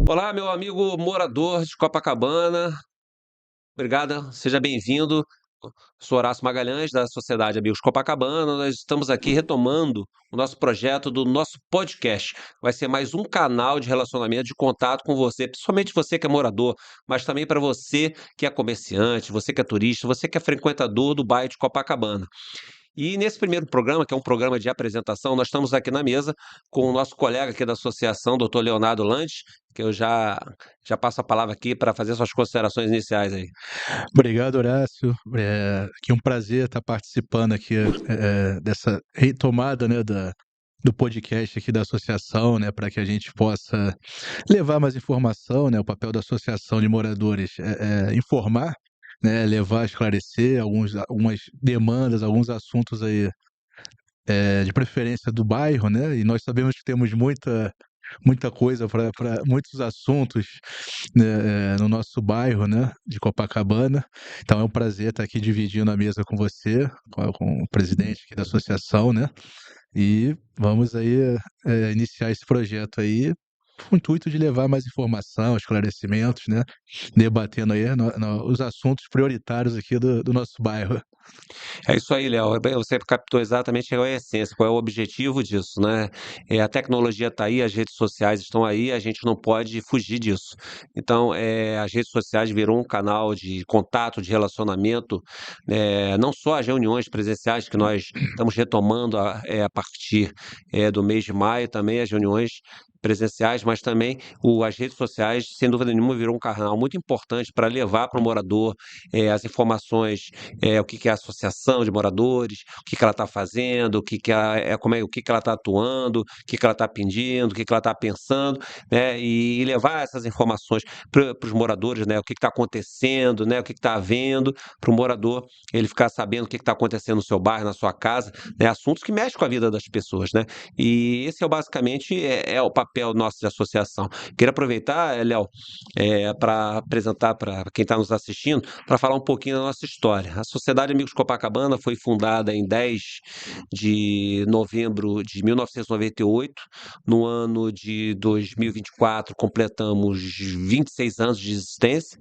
Olá, meu amigo morador de Copacabana. Obrigado, seja bem-vindo. Sou Horácio Magalhães, da Sociedade Amigos Copacabana. Nós estamos aqui retomando o nosso projeto do nosso podcast. Vai ser mais um canal de relacionamento, de contato com você, principalmente você que é morador, mas também para você que é comerciante, você que é turista, você que é frequentador do bairro de Copacabana. E nesse primeiro programa, que é um programa de apresentação, nós estamos aqui na mesa com o nosso colega aqui da associação, doutor Leonardo Lange, que eu já passo a palavra aqui para fazer suas considerações iniciais aí. Obrigado, Horácio. Que um prazer estar participando aqui dessa retomada, né, do podcast aqui da associação, né, para que a gente possa levar mais informação, né, o papel da associação de moradores é informar, né, levar a esclarecer algumas demandas, alguns assuntos aí de preferência do bairro, né, e nós sabemos que temos muita coisa para muitos assuntos, né, no nosso bairro, né, de Copacabana. Então é um prazer estar aqui dividindo a mesa com você, com o presidente aqui da associação, né? E vamos aí iniciar esse projeto aí com o intuito de levar mais informação, esclarecimentos, né? Debatendo aí os assuntos prioritários aqui do nosso bairro. É isso aí, Léo. Você captou exatamente qual é a essência, qual é o objetivo disso, né? A tecnologia está aí, as redes sociais estão aí, a gente não pode fugir disso. Então, as redes sociais viram um canal de contato, de relacionamento, não só as reuniões presenciais que nós estamos retomando a partir do mês de maio, também as reuniões presenciais, mas também as redes sociais, sem dúvida nenhuma, virou um canal muito importante para levar para o morador as informações, o que que é a associação de moradores, o que que ela está fazendo, o que que o que que ela está atuando, o que que ela está pedindo, o que que ela está pensando, né? E levar essas informações para os moradores, né? O que está acontecendo, né? O que está havendo, para o morador ele ficar sabendo o que está acontecendo no seu bairro, na sua casa, né? Assuntos que mexem com a vida das pessoas, né? E esse é basicamente o papel nosso de associação. Queria aproveitar, Léo, para apresentar para quem está nos assistindo, para falar um pouquinho da nossa história. A Sociedade Amigos Copacabana foi fundada em 10 de novembro de 1998. No ano de 2024, completamos 26 anos de existência,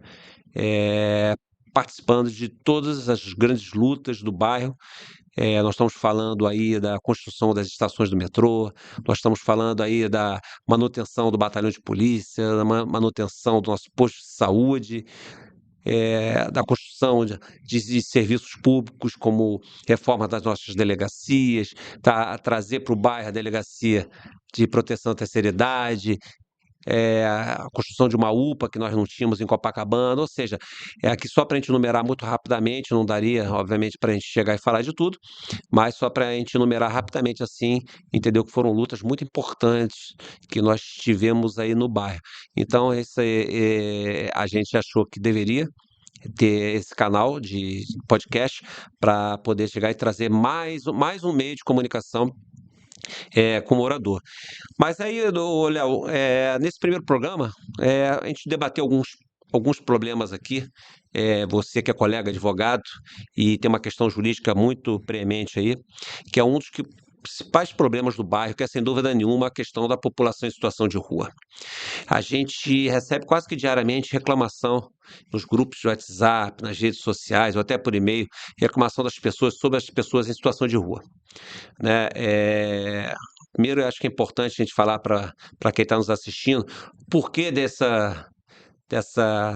participando de todas as grandes lutas do bairro. Nós estamos falando aí da construção das estações do metrô, nós estamos falando aí da manutenção do batalhão de polícia, da manutenção do nosso posto de saúde, da construção de serviços públicos, como reforma das nossas delegacias, trazer para o bairro a delegacia de proteção à terceira idade, a construção de uma UPA que nós não tínhamos em Copacabana, ou seja, aqui só para a gente enumerar muito rapidamente, não daria, obviamente, para a gente chegar e falar de tudo, mas só para a gente enumerar rapidamente assim, entendeu que foram lutas muito importantes que nós tivemos aí no bairro. Então, a gente achou que deveria ter esse canal de podcast para poder chegar e trazer mais um meio de comunicação com o morador. Mas aí, Léo, nesse primeiro programa, a gente debateu alguns problemas aqui. Você que é colega advogado e tem uma questão jurídica muito premente aí, que é um dos principais problemas do bairro, que é sem dúvida nenhuma a questão da população em situação de rua. A gente recebe quase que diariamente reclamação nos grupos de WhatsApp, nas redes sociais ou até por e-mail, reclamação das pessoas sobre as pessoas em situação de rua, né? Primeiro, eu acho que é importante a gente falar para quem está nos assistindo o porquê dessa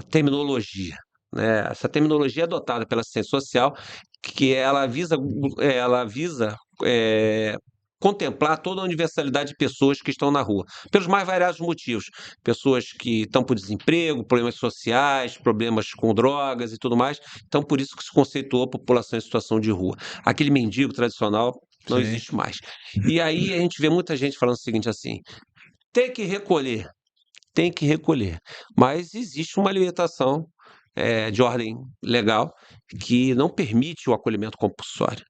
terminologia, né? Essa terminologia é adotada pela ciência social, que ela visa eh, contemplar toda a universalidade de pessoas que estão na rua, pelos mais variados motivos. Pessoas que estão por desemprego, problemas sociais, problemas com drogas e tudo mais. Então, por isso que se conceituou a população em situação de rua. Aquele mendigo tradicional não Sim. existe mais. E aí a gente vê muita gente falando o seguinte assim: tem que recolher, tem que recolher. Mas existe uma limitação de ordem legal que não permite o acolhimento compulsório.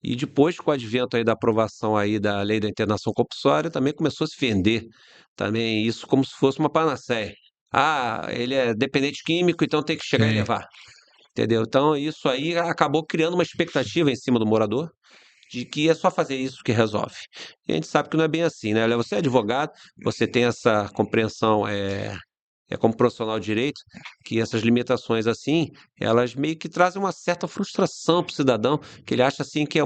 E depois, com o advento aí da aprovação aí da lei da internação compulsória, também começou a se vender também isso como se fosse uma panaceia. Ah, ele é dependente químico, então tem que chegar e Sim. levar. Entendeu? Então, isso aí acabou criando uma expectativa em cima do morador, de que é só fazer isso que resolve. E a gente sabe que não é bem assim, né? Olha, você é advogado, você tem essa compreensão, como profissional de direito, que essas limitações assim, elas meio que trazem uma certa frustração para o cidadão, que ele acha assim que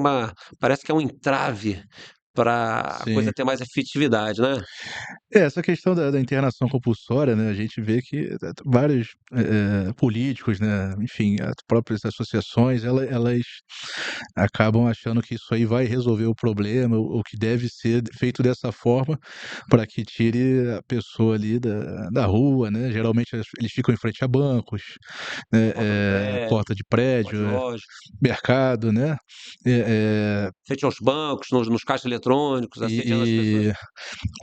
parece que é um entrave para a coisa Sim. ter mais efetividade, né? Essa questão da internação compulsória, né, a gente vê que vários políticos, né, enfim, as próprias associações, elas acabam achando que isso aí vai resolver o problema, ou que deve ser feito dessa forma para que tire a pessoa ali da rua, né? Geralmente eles ficam em frente a bancos, né, Porta do prédio, porta de porta de prédio, loja, mercado, né? Eh, frente aos bancos, nos caixas eletrônicos, assediando as pessoas. e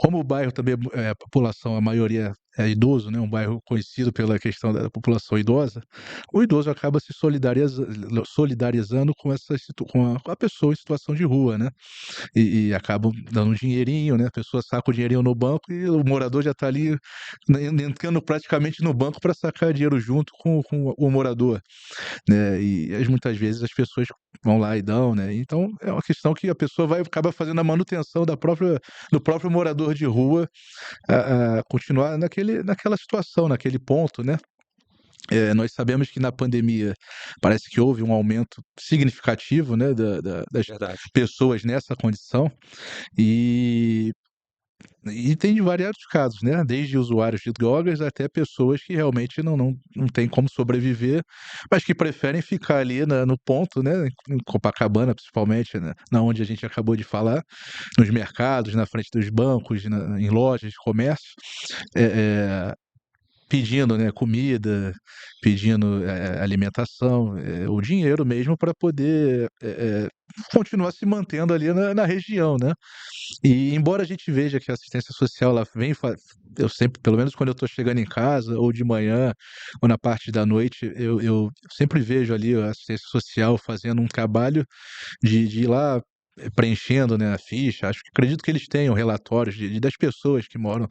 como o bairro também, a população, a maioria é idoso, né, um bairro conhecido pela questão da população idosa, o idoso acaba se solidarizando com com a pessoa em situação de rua, né, e acabam dando um dinheirinho, né, a pessoa saca o dinheirinho no banco e o morador já está ali, né, entrando praticamente no banco para sacar dinheiro junto com o morador, né, e muitas vezes as pessoas vão lá e dão, né, então é uma questão que a pessoa acaba fazendo a manutenção do próprio morador de rua, a continuar naquela situação, naquele ponto, né. Nós sabemos que na pandemia parece que houve um aumento significativo, né, das Verdade. pessoas nessa condição, e tem de variados casos, né, desde usuários de drogas até pessoas que realmente não têm como sobreviver, mas que preferem ficar ali no ponto, né, em Copacabana principalmente, né, na onde a gente acabou de falar, nos mercados, na frente dos bancos, em lojas de comércio, eh pedindo, né, comida, pedindo, alimentação, o dinheiro mesmo para poder, continuar se mantendo ali na região, né. E embora a gente veja que a assistência social ela vem fa eu sempre, pelo menos quando eu estou chegando em casa ou de manhã ou na parte da noite, eu sempre vejo ali a assistência social fazendo um trabalho de ir lá, preenchendo, né, a ficha. Acredito que eles tenham relatórios das pessoas que moram,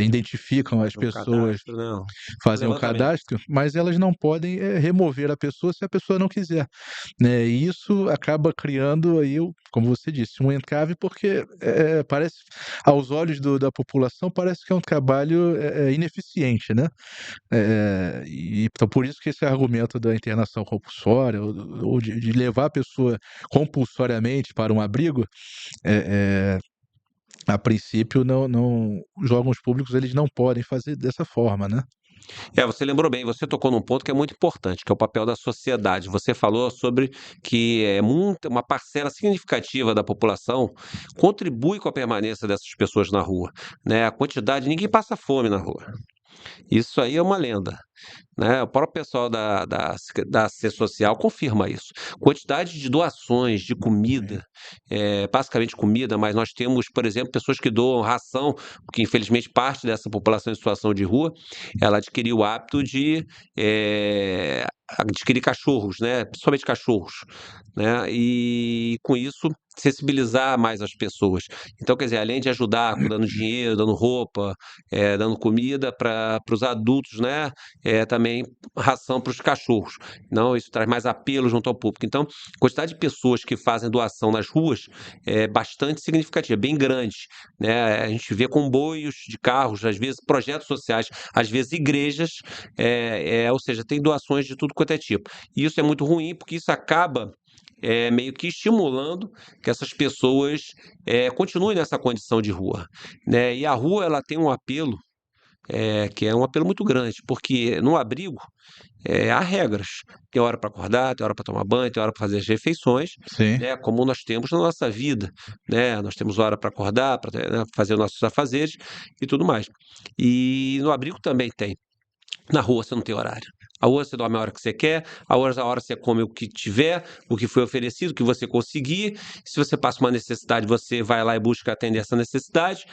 identificam as É um cadastro, cadastro, né? Um fazem o levantamento. cadastro, mas elas não podem, remover a pessoa se a pessoa não quiser, né. E isso acaba criando aí como você disse, um entrave, porque, parece, aos olhos da população, parece que é um trabalho, ineficiente, né. E então por isso que esse argumento da internação compulsória ou de levar a pessoa compulsoriamente para um abrigo, eh a princípio os órgãos públicos eles não podem fazer dessa forma, né. Você lembrou bem, você tocou num ponto que é muito importante, que é o papel da sociedade. Você falou sobre que uma parcela significativa da população contribui com a permanência dessas pessoas na rua, né? A quantidade, ninguém passa fome na rua. Isso aí é uma lenda, né? O próprio pessoal da assistência social confirma isso. Quantidade de doações de Sim, comida, basicamente comida, mas nós temos, por exemplo, pessoas que doam ração, porque infelizmente parte dessa população em situação de rua, ela adquiriu o hábito de adquirir cachorros, né? Principalmente cachorros, né? E com isso sensibilizar mais as pessoas. Então, quer dizer, além de ajudar, dando dinheiro, dando roupa, dando comida para os adultos, né? Também ração para os cachorros. Não, isso traz mais apelo junto ao público. Então, a quantidade de pessoas que fazem doação nas ruas é bastante significativa, bem grande, né? A gente vê comboios de carros, às vezes projetos sociais, às vezes igrejas, ou seja, tem doações de tudo quanto é tipo. E isso é muito ruim, porque isso acaba meio que estimulando que essas pessoas continuem nessa condição de rua, né? E a rua ela tem um apelo que é um apelo muito grande, porque no abrigo há regras. Tem hora para acordar, tem hora para tomar banho, tem hora para fazer as refeições, sim, né, como nós temos na nossa vida, né? Nós temos hora para acordar, para fazer os nossos afazeres e tudo mais. E no abrigo também tem. Na rua você não tem horário. A rua você dorme a hora que você quer, a hora você come o que tiver, o que foi oferecido, o que você conseguir. Se você passa uma necessidade, você vai lá e busca atender essa necessidade.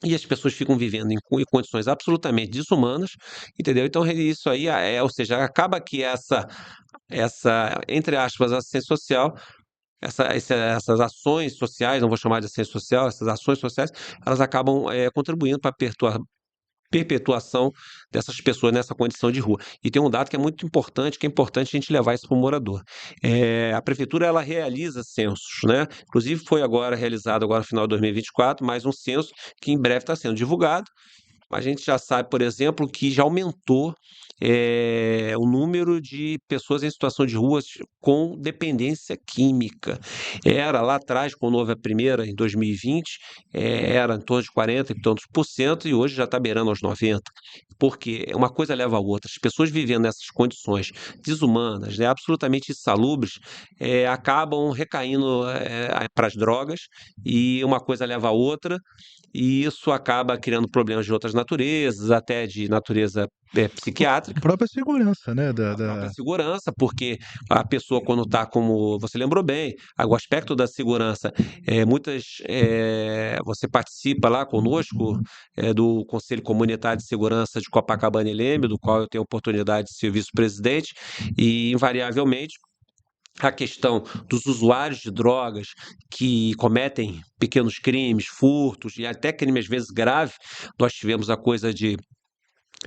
E as pessoas ficam vivendo em condições absolutamente desumanas, entendeu? Então isso aí ou seja, acaba que entre aspas, assistência social, essas ações sociais, não vou chamar de assistência social, essas ações sociais, elas acabam contribuindo para perpetuação dessas pessoas nessa condição de rua. E tem um dado que é muito importante, que é importante a gente levar isso para o morador. A prefeitura ela realiza censos, né? Inclusive foi agora realizado agora no final de 2024 mais um censo que em breve está sendo divulgado. A gente já sabe, por exemplo, que já aumentou o número de pessoas em situação de ruas com dependência química. Era lá atrás, quando houve a primeira, em 2020, era em torno de 40 e tantos por cento, e hoje já está beirando aos 90. Porque uma coisa leva a outra. As pessoas vivendo nessas condições desumanas, né, absolutamente insalubres, acabam recaindo para as drogas, e uma coisa leva a outra, e isso acaba criando problemas de outras naturezas, até de natureza A psiquiátrica, própria segurança, né? a própria segurança, porque a pessoa, quando está, como você lembrou bem, o aspecto da segurança, você participa lá conosco do Conselho Comunitário de Segurança de Copacabana e Leme, do qual eu tenho a oportunidade de ser vice-presidente, e invariavelmente a questão dos usuários de drogas que cometem pequenos crimes, furtos e até crimes às vezes graves. Nós tivemos a coisa de,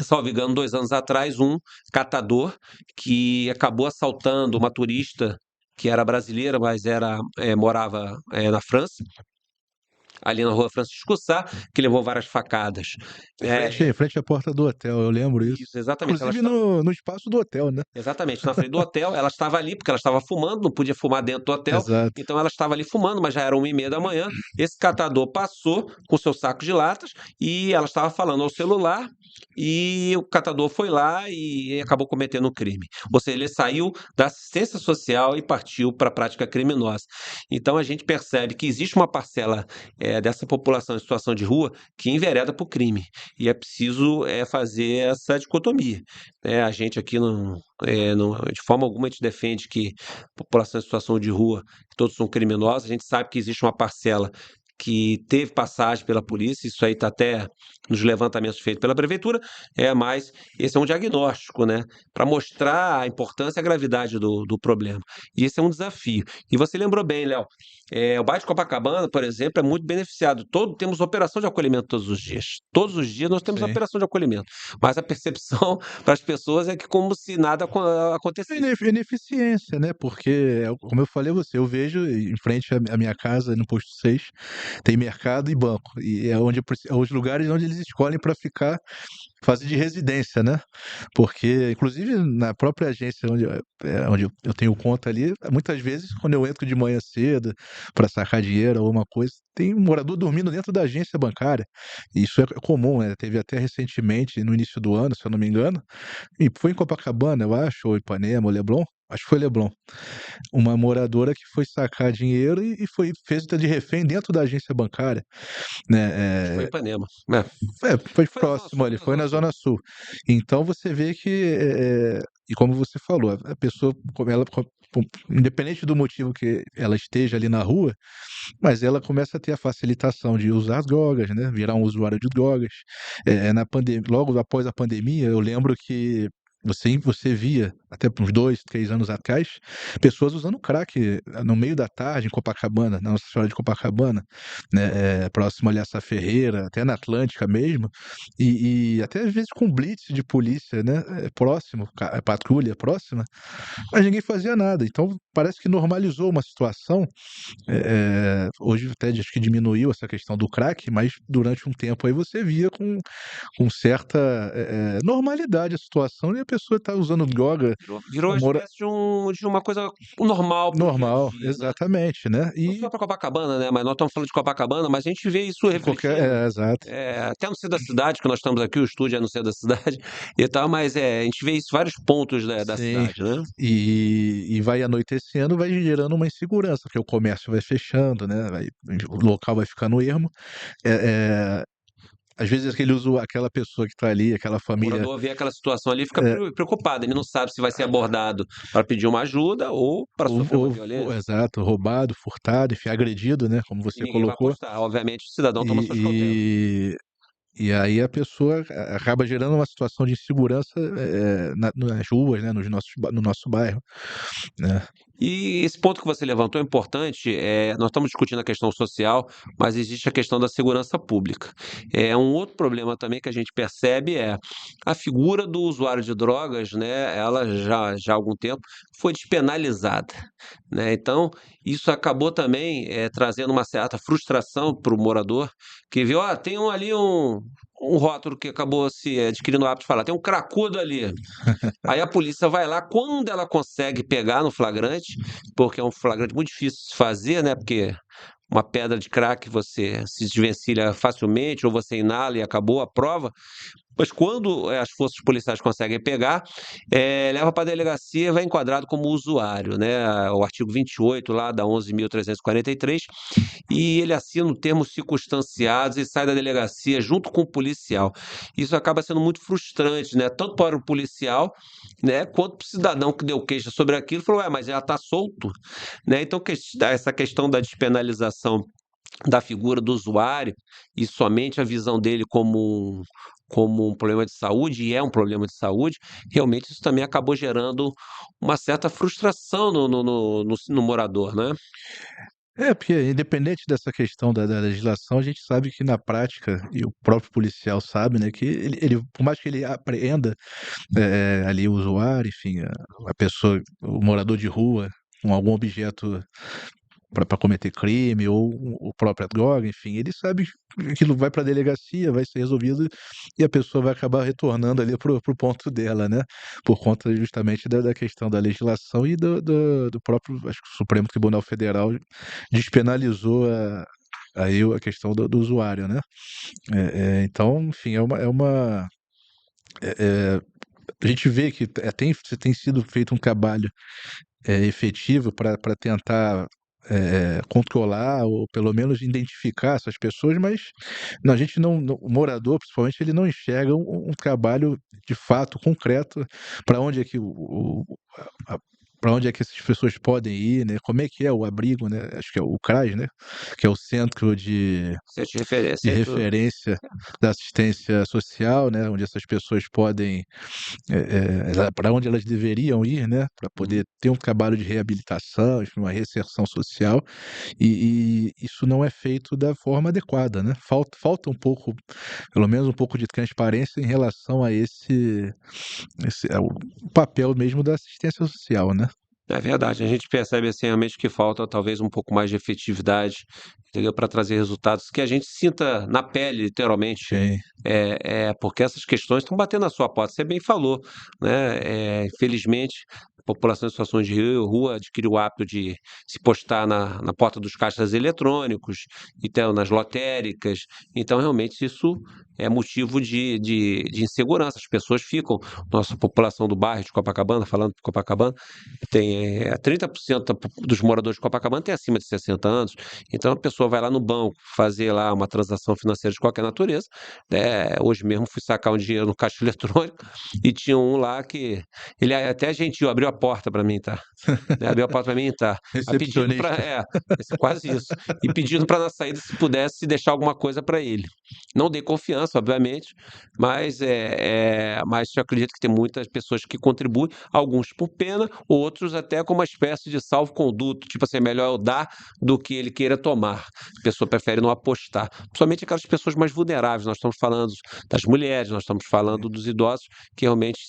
salvo engano, 2 anos atrás, um catador que acabou assaltando uma turista que era brasileira, mas morava na França, ali na rua Francisco Sá, que levou várias facadas. Em frente à porta do hotel, eu lembro isso. Isso, exatamente. Inclusive no espaço do hotel, né? Exatamente, na frente do hotel, ela estava ali porque ela estava fumando, não podia fumar dentro do hotel, Exato. então ela estava ali fumando, mas já era 1h30 da manhã. Esse catador passou com seu saco de latas e ela estava falando ao celular, e o catador foi lá e acabou cometendo um crime. Ou seja, ele saiu da assistência social e partiu para a prática criminosa. Então a gente percebe que existe uma parcela dessa população em situação de rua que envereda para o crime, e é preciso fazer essa dicotomia. A gente aqui de forma alguma a gente defende que a população em situação de rua, que todos são criminosos. A gente sabe que existe uma parcela que teve passagem pela polícia, isso aí está até nos levantamentos feitos pela prefeitura, mas esse é um diagnóstico, né, para mostrar a importância e a gravidade do problema. E esse é um desafio. E você lembrou bem, Léo, o bairro de Copacabana, por exemplo, é muito beneficiado. Temos operação de acolhimento todos os dias. Todos os dias nós temos Sim. operação de acolhimento. Mas a percepção para as pessoas é que como se nada acontecesse. Ineficiência, né? Porque, como eu falei a você, eu vejo em frente à minha casa, no posto 6, tem mercado e banco. E é os lugares onde eles escolhem para ficar, fase de residência, né? Porque, inclusive, na própria agência onde eu tenho conta ali, muitas vezes, quando eu entro de manhã cedo para sacar dinheiro ou alguma coisa, tem um morador dormindo dentro da agência bancária. E isso é comum, né? Teve até recentemente, no início do ano, se eu não me engano, e foi em Copacabana, eu acho, ou Ipanema, ou Leblon. Acho que foi Leblon. Uma moradora que foi sacar dinheiro e fez de refém dentro da agência bancária, Acho que foi né? Ipanema. Foi Foi na Zona próximo Sul, ali, foi na foi Zona na Sul. Zona Sul. Então você vê que, e como você falou, a pessoa, como ela, independente do motivo que ela esteja ali na rua, mas ela começa a ter a facilitação de usar as drogas, né? Virar um usuário de drogas. Logo após a pandemia, eu lembro que você via, até uns 2, 3 anos atrás, pessoas usando crack no meio da tarde em Copacabana, na Nossa Senhora de Copacabana, né? Próximo ali a Sá Ferreira, até na Atlântica mesmo, e até às vezes com blitz de polícia, né? Próximo, patrulha próxima, mas ninguém fazia nada. Então parece que normalizou uma situação. Hoje até acho que diminuiu essa questão do crack, mas durante um tempo aí você via com certa normalidade a situação, e a pessoa está usando droga Virou uma mora espécie de uma coisa normal para o dia a normal, dia, né? exatamente, né? Não só para Copacabana, né? Mas nós estamos falando de Copacabana, mas a gente vê isso Em qualquer, refletindo exato. até no centro da cidade, que nós estamos aqui, o estúdio é no centro da cidade e tal, mas a gente vê isso em vários pontos da Sim. cidade, né? E vai anoitecendo, vai gerando uma insegurança, porque o comércio vai fechando, né? O local vai ficando ermo. É, é, Às vezes aquela pessoa que está ali, aquela O família. morador vê aquela situação ali e fica é, preocupado, ele não sabe se vai ser abordado para pedir uma ajuda ou para sofrer uma violência. Exato, roubado, furtado, enfim, agredido, né? Como E você ninguém vai colocou. apostar. Obviamente, o cidadão toma suas cautelas. E, e aí a pessoa acaba gerando uma situação de insegurança nas ruas, né? No nosso bairro, né? E esse ponto que você levantou é importante. Nós estamos discutindo a questão social, mas existe a questão da segurança pública. Um outro problema também que a gente percebe é a figura do usuário de drogas, né? Ela já há algum tempo foi despenalizada, né? Então, isso acabou também trazendo uma certa frustração para o morador, que viu, tem um rótulo que acabou se adquirindo o hábito de falar, tem um cracudo ali. Aí a polícia vai lá, quando ela consegue pegar no flagrante, porque é um flagrante muito difícil de se fazer, né? Porque uma pedra de crack você se desvencilha facilmente, ou você inala e acabou a prova. Mas quando as forças policiais conseguem pegar, leva para a delegacia e vai enquadrado como usuário, né? O artigo 28 lá da 11.343, e ele assina o termo circunstanciados e sai da delegacia junto com o policial. Isso acaba sendo muito frustrante, né? Tanto para o policial, né, quanto para o cidadão que deu queixa sobre aquilo, falou, mas já está solto, né? Então, essa questão da despenalização da figura do usuário e somente a visão dele como um problema de saúde, e é um problema de saúde, realmente isso também acabou gerando uma certa frustração no morador, né? Porque independente dessa questão da legislação, a gente sabe que na prática, e o próprio policial sabe, né, que por mais que ele apreenda ali o usuário, enfim, a pessoa, o morador de rua, com algum objeto para cometer crime ou o própria droga, enfim, ele sabe que aquilo vai para a delegacia, vai ser resolvido e a pessoa vai acabar retornando ali pro ponto dela, né? Por conta justamente da questão da legislação e do próprio, acho que o Supremo Tribunal Federal despenalizou aí a questão do usuário, né? Então, enfim, a gente vê que tem sido feito um trabalho efetivo para tentar controlar ou pelo menos identificar essas pessoas, mas a gente o morador, principalmente, ele não enxerga um trabalho de fato concreto para onde é que para onde é que essas pessoas podem ir, né? Como é que é o abrigo, né? Acho que é o CRAS, né? Que é o Centro Você te de referência, Referência da Assistência Social, né? Onde essas pessoas podem para onde elas deveriam ir, né, para poder ter um trabalho de reabilitação, enfim, uma reinserção social, e isso não é feito da forma adequada, né? Falta um pouco, pelo menos um pouco de transparência em relação a ao papel mesmo da assistência social, né? É verdade, a gente percebe assim realmente que falta talvez um pouco mais de efetividade, entendeu? Para trazer resultados que a gente sinta na pele, literalmente. Sim. Porque essas questões estão batendo na sua porta. Você bem falou, né? Infelizmente, a população em situações de rua adquiriu o hábito de se postar na porta dos caixas eletrônicos, então, nas lotéricas. Então, realmente, isso é motivo de insegurança. As pessoas ficam, nossa população do bairro de Copacabana, falando de Copacabana, tem 30% dos moradores de Copacabana tem acima de 60 anos, então a pessoa vai lá no banco fazer lá uma transação financeira de qualquer natureza, né? Hoje mesmo fui sacar um dinheiro no caixa eletrônico e tinha um lá que ele é até gentil, abriu a porta para mim, tá? Né? Abriu a porta para mim, tá? A pedindo para Recepcionista. quase isso, e pedindo para na saída se pudesse deixar alguma coisa para ele. Não dei confiança, obviamente, mas eu acredito que tem muitas pessoas que contribuem, alguns por pena, outros até com uma espécie de salvo-conduto, tipo assim, é melhor eu dar do que ele queira tomar. A pessoa prefere não apostar. Principalmente aquelas pessoas mais vulneráveis, nós estamos falando das mulheres, nós estamos falando dos idosos, que realmente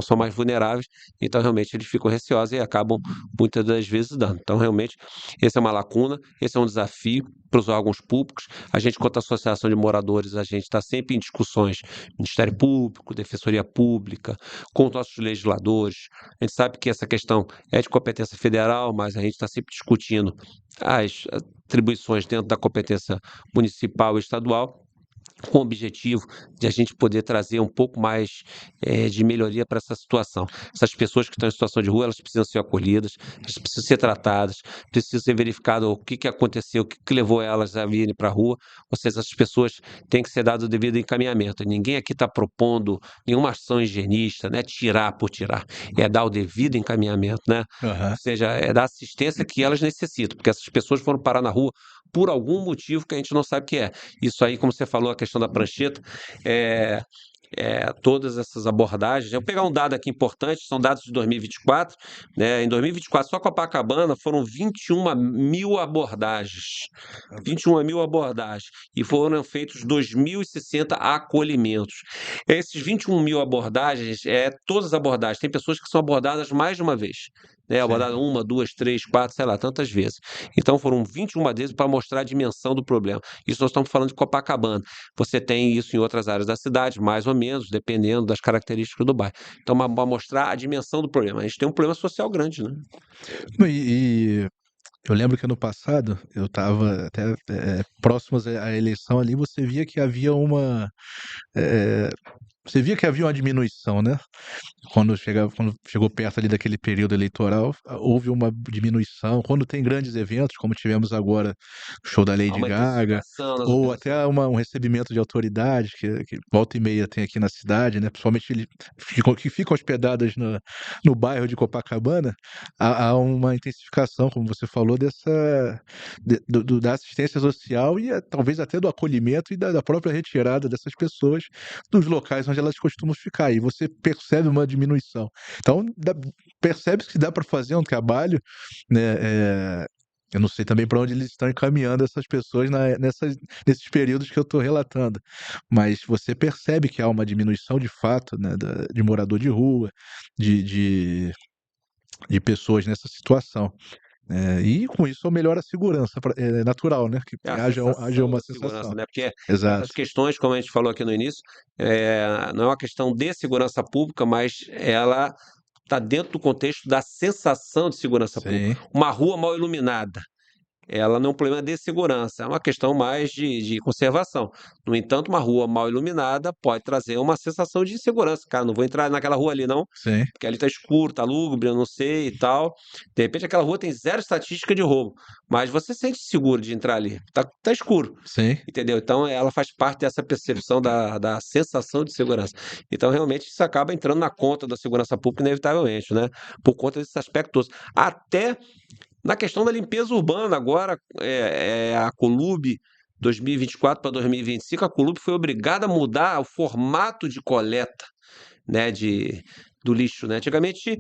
são mais vulneráveis, então realmente eles ficam receosos e acabam muitas das vezes dando. Então realmente essa é uma lacuna, esse é um desafio para os órgãos públicos. A gente, quanto associação de moradores, a gente está sempre em discussões, Ministério Público, Defensoria Pública, com os nossos legisladores. A gente sabe que essa questão é de competência federal, mas a gente está sempre discutindo as atribuições dentro da competência municipal e estadual, com o objetivo de a gente poder trazer um pouco mais de melhoria para essa situação. Essas pessoas que estão em situação de rua, elas precisam ser acolhidas, elas precisam ser tratadas, precisa ser verificado o que aconteceu, o que levou elas a virem para a rua, ou seja, essas pessoas têm que ser dado o devido encaminhamento. Ninguém aqui está propondo nenhuma ação higienista, né? Tirar por tirar, é dar o devido encaminhamento, né? Ou Aham. seja, é dar assistência que elas necessitam, porque essas pessoas foram parar na rua por algum motivo que a gente não sabe o que é. Isso aí, como você falou, a questão da prancheta, é, todas essas abordagens. Eu vou pegar um dado aqui importante, são dados de 2024, né? Em 2024, só Copacabana foram 21 mil abordagens. 21 mil abordagens. E foram feitos 2.060 acolhimentos. Esses 21 mil abordagens, todas as abordagens, tem pessoas que são abordadas mais de uma vez. Né, Sim. abordada uma, duas, três, quatro, sei lá, tantas vezes. Então foram 21 vezes para mostrar a dimensão do problema. Isso nós estamos falando de Copacabana. Você tem isso em outras áreas da cidade, mais ou menos, dependendo das características do bairro. Então, para mostrar a dimensão do problema. A gente tem um problema social grande, né? E eu lembro que ano passado eu estava até próximos à eleição ali, eh, você via que havia uma diminuição, né? Quando chegou perto ali daquele período eleitoral, houve uma diminuição. Quando tem grandes eventos, como tivemos agora o show da Há Lady uma Gaga, intensificação nas ou até operações. Um recebimento de autoridades que volta e meia tem aqui na cidade, né? Principalmente que ficam hospedadas no bairro de Copacabana, há uma intensificação, como você falou, da assistência social e talvez até do acolhimento e da própria retirada dessas pessoas dos locais onde elas costumam ficar. E você percebe uma diminuição. Então, percebe-se que dá para fazer um trabalho, né? Eu não sei também para onde eles estão encaminhando essas pessoas nesses períodos que eu estou relatando, mas você percebe que há uma diminuição de fato, né, de morador de rua, de, de, de pessoas nessa situação. E com isso melhora a segurança, é natural, né? É Que a haja sensação uma da sensação. segurança, né? Porque essas Exato. questões, como a gente falou aqui no início, não é uma questão de segurança pública, mas ela está dentro do contexto da sensação de segurança Sim, pública. Uma rua mal iluminada, ela não é um problema de segurança, é uma questão mais de conservação. No entanto, uma rua mal iluminada pode trazer uma sensação de insegurança. Cara, não vou entrar naquela rua ali, não, sim, porque ali tá escuro, tá lúgubre, eu não sei e tal. De repente, aquela rua tem zero estatística de roubo, mas você se sente seguro de entrar ali. Tá escuro. sim. Entendeu? Então, ela faz parte dessa percepção da sensação de segurança. Então, realmente, isso acaba entrando na conta da segurança pública, inevitavelmente, né? Por conta desses aspectos todos. Até na questão da limpeza urbana, agora, a Colub 2024 para 2025, a Colub foi obrigada a mudar o formato de coleta, né, do lixo, né? Antigamente,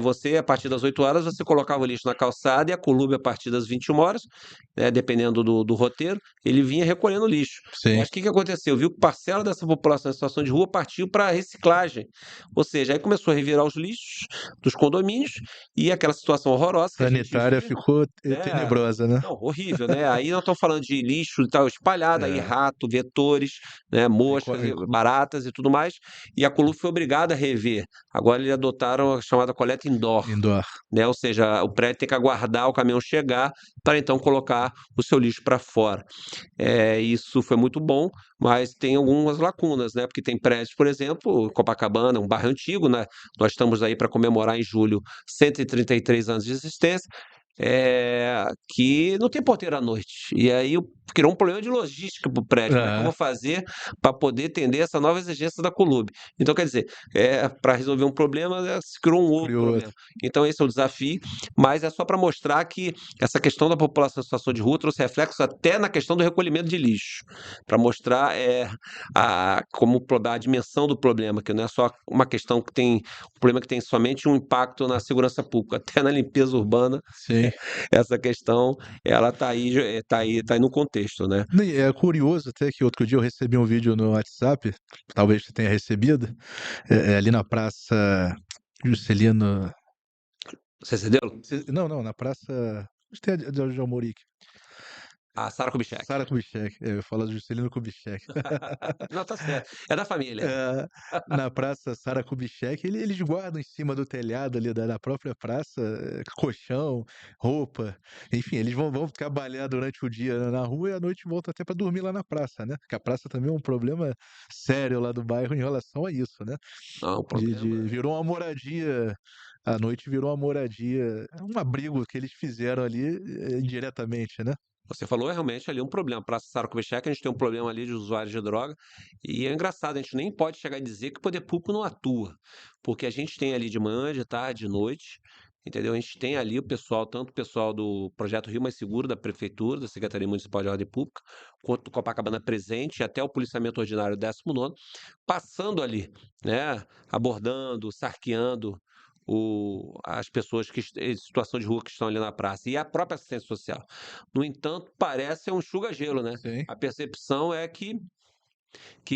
você, a partir das 8 horas, você colocava o lixo na calçada e a Colub, a partir das 21 horas, né, dependendo do roteiro, ele vinha recolhendo lixo. Sim. Mas o que que aconteceu? Viu que parcela dessa população em situação de rua partiu para reciclagem. Ou seja, aí começou a revirar os lixos dos condomínios e aquela situação horrorosa que a gente Sanitária vê, ficou né? tenebrosa, né? Não, horrível, né? Aí nós estamos falando de lixo e tal, espalhado aí, É, rato, vetores, né, aí co- moscas, aí e co- baratas e tudo mais, e a Coluf foi obrigada a rever. Agora eles adotaram a chamada coleta indoor, indoor. né? Ou seja, o prédio tem que aguardar o caminhão chegar para então colocar o seu lixo para fora. Isso foi muito bom, mas tem algumas lacunas, né? Porque tem prédios, por exemplo, Copacabana, um bairro antigo, né? Nós estamos aí para comemorar em julho 133 anos de existência, que não tem porteiro à noite. E aí criou um problema de logística para o prédio. Como é que eu vou Ah, fazer para poder atender essa nova exigência da Colub? Então, quer dizer, para resolver um problema, se criou um outro criou problema. outro. Então, esse é o desafio, mas é só para mostrar que essa questão da população em situação de rua trouxe reflexo até na questão do recolhimento de lixo, para mostrar a dimensão do problema, que não é só uma questão que tem um problema que tem somente um impacto na segurança pública, até na limpeza urbana, Sim. essa questão ela tá aí no contexto, né? E é curioso até que outro dia eu recebi um vídeo no WhatsApp, talvez você tenha recebido, ali na Praça Juscelino. Você entendeu? Não, não, na Praça. Onde tem a de Almoric? A Sara Kubitschek. Sara Kubitschek. Eu falo Juscelino Kubitschek. Não, tá certo. É da família. É, na Praça Sara Kubitschek, eles guardam em cima do telhado ali da própria praça, colchão, roupa, enfim, eles vão trabalhar durante o dia na rua e à noite voltam até para dormir lá na praça, né? Porque a praça também é um problema sério lá do bairro em relação a isso, né? Não, o problema Virou uma moradia, à noite virou uma moradia, um abrigo que eles fizeram ali indiretamente, né? você falou é realmente ali um problema. Praça Sara Kubitschek, a gente tem um problema ali de usuários de droga, e é engraçado, a gente nem pode chegar a dizer que o poder público não atua, porque a gente tem ali de manhã, de tarde, de noite, entendeu? A gente tem ali o pessoal, tanto o pessoal do Projeto Rio Mais Seguro, da Prefeitura, da Secretaria Municipal de Ordem Pública, quanto do Copacabana Presente, e até o policiamento ordinário 19º, passando ali, né, abordando, sarqueando as pessoas em situação de rua que estão ali na praça, e a própria assistência social. No entanto, parece um enxuga-gelo, né? Sim, A percepção é que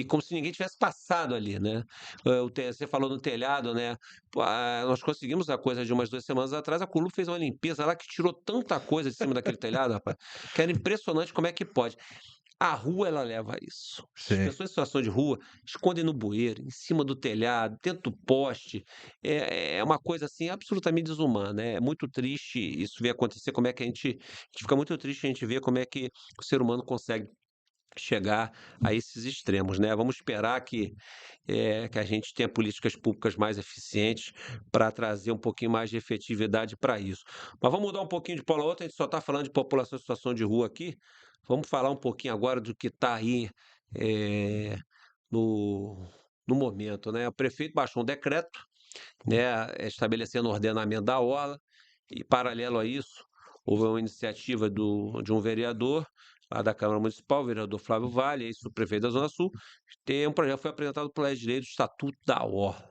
como se ninguém tivesse passado ali, né? Você falou no telhado, né? Pô, nós conseguimos a coisa de umas 2 semanas atrás, a Colu fez uma limpeza lá que tirou tanta coisa de cima daquele telhado, rapaz, que era impressionante como é que pode. A rua, ela leva a isso. As sim. pessoas em situação de rua escondem no bueiro, em cima do telhado, dentro do poste. É uma coisa assim absolutamente desumana, né? É muito triste isso vir acontecer. Como é que a gente fica muito triste a gente ver como é que o ser humano consegue chegar a esses extremos, né? Vamos esperar que a gente tenha políticas públicas mais eficientes para trazer um pouquinho mais de efetividade para isso. Mas vamos mudar um pouquinho de polo a outra, a gente só está falando de população em situação de rua aqui. Vamos falar um pouquinho agora do que está aí eh, no, no momento, né? O prefeito baixou um decreto, né, estabelecendo o ordenamento da orla, e paralelo a isso, houve uma iniciativa de um vereador lá da Câmara Municipal, o vereador Flávio Vale, ex-prefeito da Zona Sul, tem um projeto, foi apresentado pela de lei do Estatuto da Orla.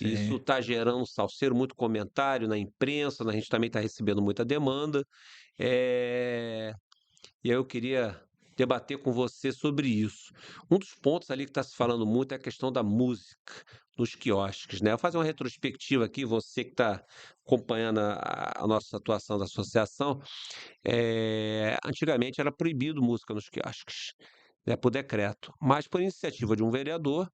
Isso Sim. está gerando um salseiro, muito comentário na imprensa, a gente também está recebendo muita demanda. Eh, e aí eu queria debater com você sobre isso. Um dos pontos ali que está se falando muito é a questão da música nos quiosques, né? Eu vou fazer uma retrospectiva aqui, você que está acompanhando a nossa atuação da associação. Antigamente era proibido música nos quiosques, né, por decreto, mas por iniciativa de um vereador,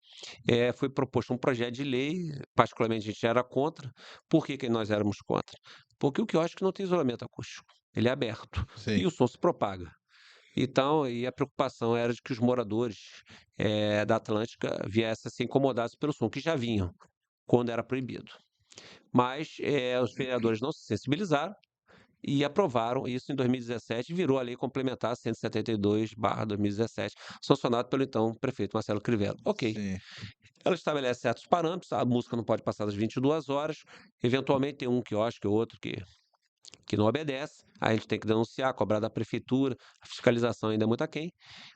foi proposto um projeto de lei, particularmente a gente era contra. Por que que nós éramos contra? Porque o quiosque não tem isolamento acústico, ele é aberto Sim, e o som se propaga. Então, e a preocupação era de que os moradores da Atlântica viessem a ser incomodados pelo som, que já vinham quando era proibido. Mas os vereadores não se sensibilizaram e aprovaram isso em 2017, virou a lei complementar 172/2017, sancionado pelo então prefeito Marcelo Crivella. Ok. sim. Ela estabelece certos parâmetros, a música não pode passar das 22 horas, eventualmente tem um quiosque ou outro que não obedece, aí a gente tem que denunciar, cobrar da prefeitura, a fiscalização ainda é muito aquém,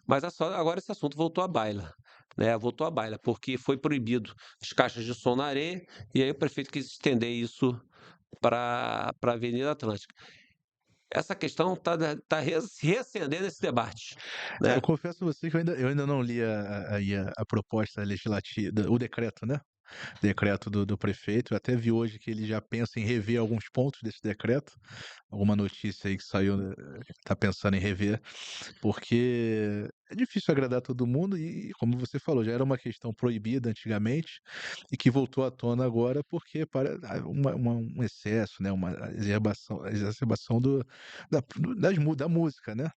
mas agora esse assunto voltou à baila, né? Voltou à baila, porque foi proibido as caixas de som na areia, e aí o prefeito quis estender isso para a Avenida Atlântica. Essa questão está reacendendo esse debate, Eu né? confesso a você que eu ainda não li a proposta legislativa, o decreto, né? Decreto do prefeito. Eu até vi hoje que ele já pensa em rever alguns pontos desse decreto. Alguma notícia aí que saiu, tá pensando em rever, porque é difícil agradar todo mundo e, como você falou, já era uma questão proibida antigamente e que voltou à tona agora porque para um excesso, né, uma exacerbação da música, né.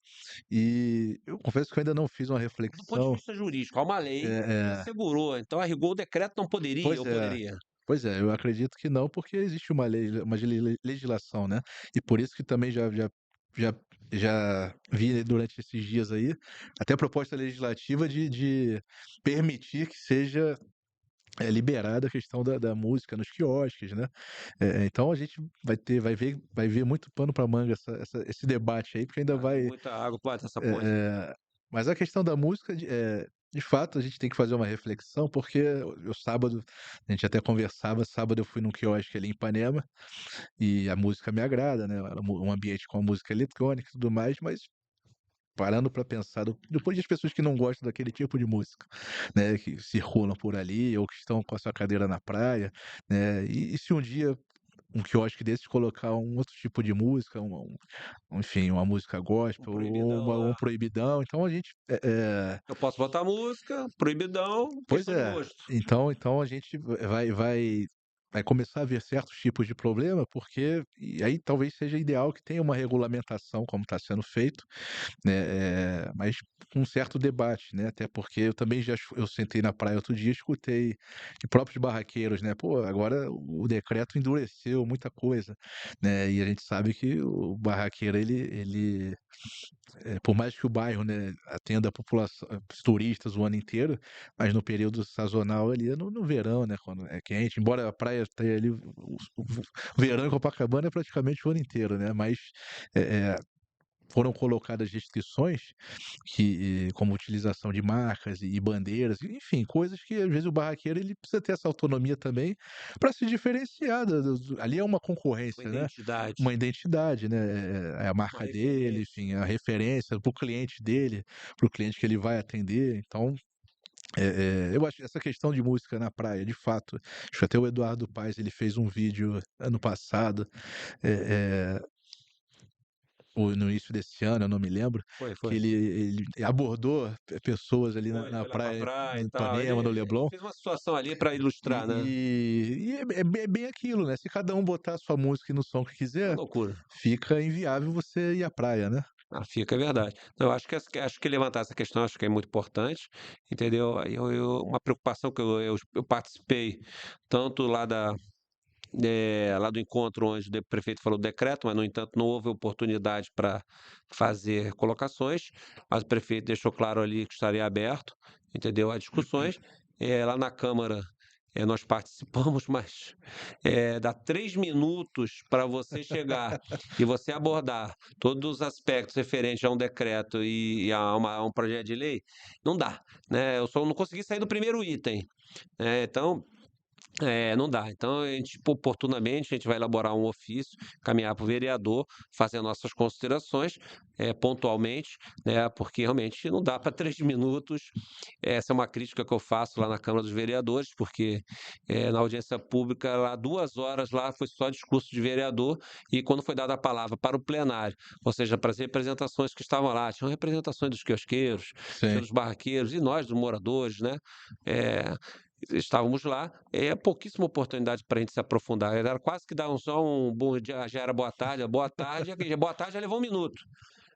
E eu confesso que eu ainda não fiz uma Do ponto de reflexão. vista jurídico, há uma lei que É, assegurou, então a rigor o decreto não poderia pois ou é. poderia? Pois é, eu acredito que não, porque existe uma lei, uma legislação, né, e por isso que também já já vi durante esses dias aí, até proposta legislativa de permitir que seja, liberada a questão da música nos quiosques, né. Então a gente vai ver muito pano para manga esse debate aí, porque ainda Ah, vai. muita água para essa É, ponte. mas a questão da música, de fato, a gente tem que fazer uma reflexão, porque eu sábado, a gente até conversava, sábado eu fui num quiosque ali em Ipanema, e a música me agrada, né, era um ambiente com a música eletrônica e tudo mais, mas parando para pensar depois das pessoas que não gostam daquele tipo de música, né, que circulam por ali ou que estão com a sua cadeira na praia, né, e se um dia um quiosque desses colocar um outro tipo de música, enfim, uma música Um gospel ou proibidão um lá. proibidão, então a gente, Eu posso botar música, proibidão, pois questão de é, gosto. então a gente vai começar a ver certos tipos de problema, porque e aí talvez seja ideal que tenha uma regulamentação como está sendo feito, né, mas com um certo debate, né, até porque eu também eu sentei na praia outro dia e escutei de próprios barraqueiros, né: "Pô, agora o decreto endureceu muita coisa", né, e a gente sabe que o barraqueiro ele por mais que o bairro, né, atenda a população, os turistas o ano inteiro, mas no período sazonal ali, no verão, né, quando é quente, embora a praia tenha ali o verão em Copacabana é praticamente o ano inteiro, né, mas, eh eh, foram colocadas restrições como utilização de marcas e bandeiras, enfim, coisas que às vezes o barraqueiro ele precisa ter essa autonomia também para se diferenciar ali é uma Uma concorrência, né, identidade, uma identidade, né, é a uma marca dele, referência. enfim, a referência para o cliente dele, para o cliente que ele vai atender, então, eu acho que essa questão de música na praia, de fato, acho que até o Eduardo Paes ele fez um vídeo ano passado, eh eh ou no início desse ano, eu não me lembro, Foi, que foi. ele abordou pessoas ali na Foi lá pra praia praia do e tal. Ipanema, no Ele Leblon, fez uma situação ali pra ilustrar, né. é bem aquilo, né, se cada um botar a sua música no som que Uma quiser, loucura. fica inviável você ir à praia, né. Ah, fica, é verdade. Não, eu acho que levantar essa questão acho que é muito importante, entendeu. Aí uma preocupação que eu participei tanto lá do encontro onde o prefeito falou do decreto, mas, no entanto, não houve oportunidade para fazer colocações, mas o prefeito deixou claro ali que estaria aberto, entendeu, a discussões. Lá na Câmara, nós participamos, mas, dá 3 minutos para você chegar e você abordar todos os aspectos referentes a um decreto e a um projeto de lei, não dá, né. Eu só não consegui sair do primeiro item, então não dá. Então, a gente, tipo, oportunamente, a gente vai elaborar um ofício, caminhar para o vereador, fazer nossas considerações, pontualmente, né, porque realmente não dá para 3 minutos. Essa é uma crítica que eu faço lá na Câmara dos Vereadores, porque, na audiência pública, lá 2 horas lá foi só discurso de vereador, e quando foi dada a palavra para o plenário, ou seja, para as representações que estavam lá, tinham representações dos quiosqueiros, tinha Sim. dos barraqueiros e nós, dos moradores, né, eh estávamos lá, pouquíssima oportunidade para a gente se aprofundar, era quase que dar só um bom dia, já era boa tarde, boa tarde já levou 1 minuto,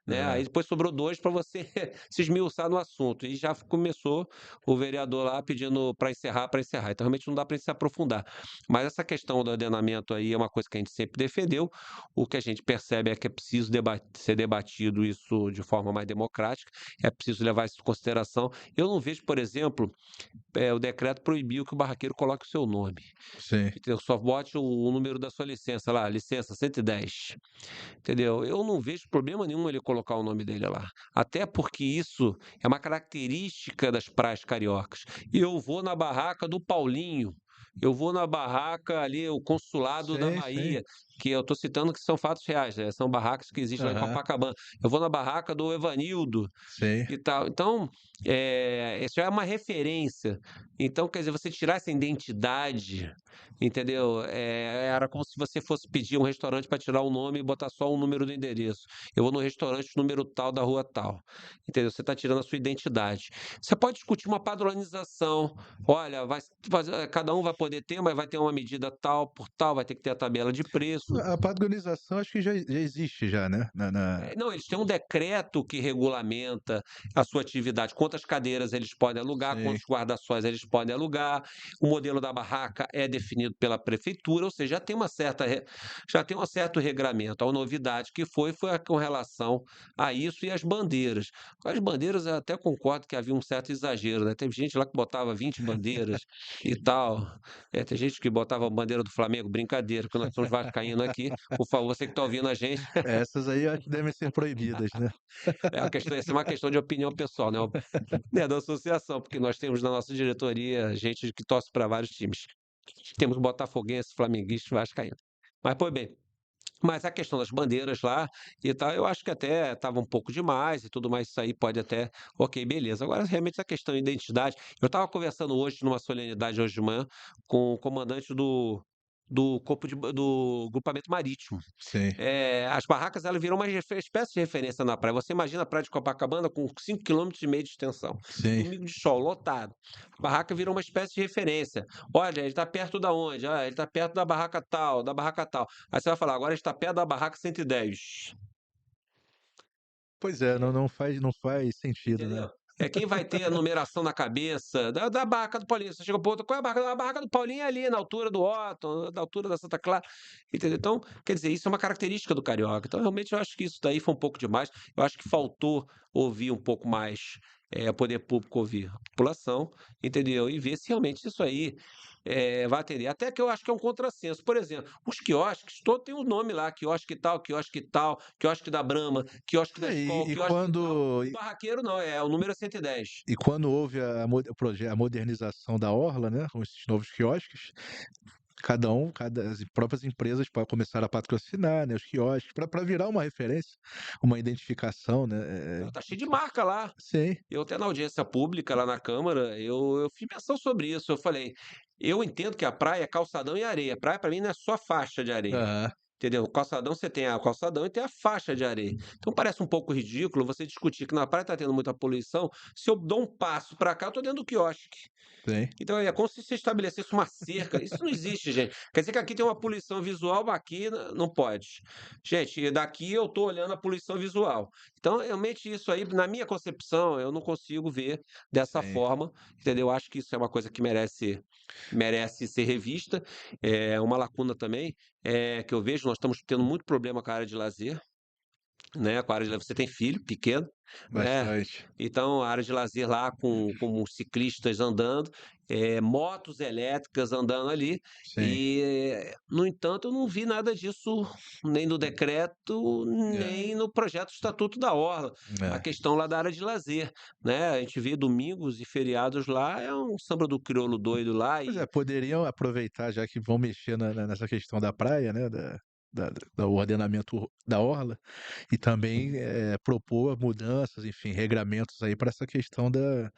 né, aí É. depois sobrou 2 para você se esmiuçar no assunto, e já começou o vereador lá pedindo para encerrar, então realmente não dá para se aprofundar. Mas essa questão do ordenamento aí é uma coisa que a gente sempre defendeu, o que a gente percebe é que é preciso ser debatido isso de forma mais democrática, é preciso levar isso em consideração. Eu não vejo, por exemplo, o decreto proibiu que o barraqueiro coloque o seu nome. Sim. Entendeu? Só bote o número da sua licença lá, licença 110, entendeu? Eu não vejo problema nenhum ele colocar o nome dele lá. Até porque isso é uma característica das praias cariocas. Eu vou na barraca do Paulinho, eu vou na barraca ali, o consulado da Sim, sim. Bahia, que eu estou citando que são fatos reais, né? São barracas que existem lá em Aham. Copacabana. Eu vou na barraca do Evanildo, Sim. e tal. Então, isso é uma referência. Então, quer dizer, você tirar essa identidade, entendeu? Era como se você fosse pedir um restaurante para tirar o nome e botar só o número do endereço. Eu vou no restaurante número tal da rua tal, entendeu? Você está tirando a sua identidade. Você pode discutir uma padronização. Olha, cada um vai poder ter, mas vai ter uma medida tal por tal, vai ter que ter a tabela de preço. A padronização acho que já existe já, né, Não, eles têm um decreto que regulamenta a sua atividade, quantas cadeiras eles podem alugar, sim. quantos guarda-sóis eles podem alugar, o modelo da barraca é definido pela prefeitura, ou seja, já tem um certo regramento. A novidade que foi com relação a isso e as bandeiras. As bandeiras eu até concordo que havia um certo exagero, né, teve gente lá que botava 20 bandeiras e tal, tem gente que botava a bandeira do Flamengo, brincadeira, porque nós somos vascaínos aqui, por favor, você que está ouvindo a gente. Essas aí eu acho que devem ser proibidas, né. Essa é uma questão de opinião pessoal, né, da associação, porque nós temos na nossa diretoria gente que torce para vários times. Temos botafoguense, flamenguista e vascaíno. Mas, pois bem, mas a questão das bandeiras lá e tal, eu acho que até estava um pouco demais e tudo mais, isso aí pode até ok, beleza. Agora, realmente, essa questão de identidade, eu estava conversando hoje, numa solenidade hoje de manhã, com o comandante do grupamento marítimo. Sim, As barracas, elas viram uma espécie de referência na praia. Você imagina a praia de Copacabana com 5,5 km de extensão, sim. domingo de sol, lotado. A barraca virou uma espécie de referência. Olha, ele está perto da onde? Ah, ele está perto da barraca tal, da barraca tal. Aí você vai falar, agora ele está perto da barraca 110. Pois é, não faz sentido, né. Entendeu? Quem vai ter a numeração na cabeça da barraca do Paulinho. Você chega pro outro, qual é a barraca? A barraca do Paulinho é ali, na altura do Otton, na altura da Santa Clara, entendeu? Então, quer dizer, isso é uma característica do carioca. Então, realmente, eu acho que isso daí foi um pouco demais. Eu acho que faltou ouvir um pouco mais, o poder público ouvir a população, entendeu? E ver se realmente isso aí vai atender. Até que eu acho que é um contrassenso. Por exemplo, os quiosques, todo tem um nome lá, quiosque tal, quiosque da Brahma, quiosque da É, Skol, e quiosque tal. quando O barraqueiro não, é o número é 110. e quando houve a modernização da orla, né, com esses novos quiosques, as próprias empresas começaram a patrocinar, né, os quiosques, para virar uma referência, uma identificação, né, Tá cheio de marca lá. sim. Eu até na audiência pública lá na Câmara, eu fiz menção sobre isso. Eu falei, eu entendo que a praia é calçadão e areia. Praia para mim não é só faixa de areia. Aham, Entendeu? O calçadão você tem a calçadão e tem a faixa de areia. Então parece um pouco ridículo você discutir que na praia está tendo muita poluição. Se eu dou um passo para cá, eu estou dentro do quiosque. sim. Então é como se você estabelecesse uma cerca. Isso não existe, gente. Quer dizer que aqui tem uma poluição visual, mas aqui não pode. Gente, daqui eu estou olhando a poluição visual. Então, realmente, isso aí, na minha concepção, eu não consigo ver dessa Sim. forma, entendeu? Acho que isso é uma coisa que merece ser revista. É uma lacuna também, que eu vejo, nós estamos tendo muito problema com a área de lazer, né, com a área de lazer. Você tem filho pequeno, né? Bastante. Então, a área de lazer lá com os ciclistas andando, motos elétricas andando ali, Sim. e, no entanto, eu não vi nada disso nem no decreto, É, nem no projeto de Estatuto da Orla. A é. questão lá da área de lazer, né? A gente vê domingos e feriados lá, é um samba do crioulo doido lá Pois e é, poderiam aproveitar, já que vão mexer nessa questão da praia, né, do ordenamento da orla, e também propor mudanças, enfim, regramentos aí para essa questão das